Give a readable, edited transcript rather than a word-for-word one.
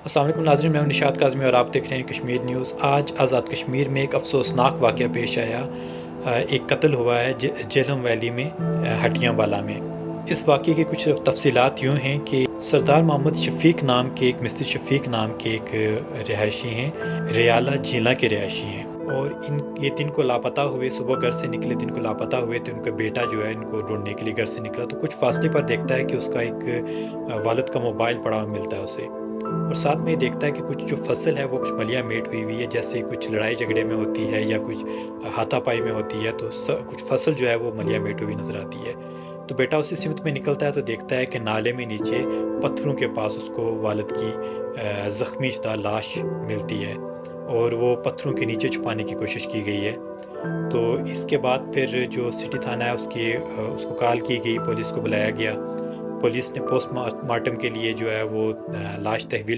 अस्सलाम वालेकुम नाज़रीन, मैं हूं निशात काज़मी और आप देख रहे हैं कश्मीर न्यूज़। आज आज़ाद कश्मीर में एक अफ़सोसनाक वाक़या पेश आया। एक कत्ल हुआ है जेहलम वैली में, हटियां वाला में। इस वाक़ये की कुछ तफ़सीलात यूँ हैं कि सरदार मोहम्मद शफ़ीक नाम के एक मिस्टर शफ़ीक नाम के एक रिहायशी हैं, रियाला झीला के रिहायशी हैं। और ये दिन को लापता हुए, सुबह घर से निकले, दिन को लापता हुए, तो उनका बेटा जो है इनको ढूंढने के लिए घर से निकला, तो कुछ फासले पर देखता है कि उसका एक वालिद का मोबाइल पड़ा हुआ मिलता है उसे। और साथ में ये देखता है कि कुछ जो फसल है वो कुछ मलिया मेट हुई हुई है, जैसे कुछ लड़ाई झगड़े में होती है या कुछ हाथापाई में होती है, तो कुछ फसल जो है वो मलिया मेट हुई नज़र आती है। तो बेटा उसी सिमत में निकलता है तो देखता है कि नाले में नीचे पत्थरों के पास उसको वालिद की ज़ख्मी शुदा लाश मिलती है, और वो पत्थरों के नीचे छुपाने की कोशिश की गई है। तो इसके बाद फिर जो सिटी थाना है उसको कॉल की गई, पुलिस को बुलाया गया। पुलिस ने पोस्टमार्टम के लिए जो है वो लाश तहवील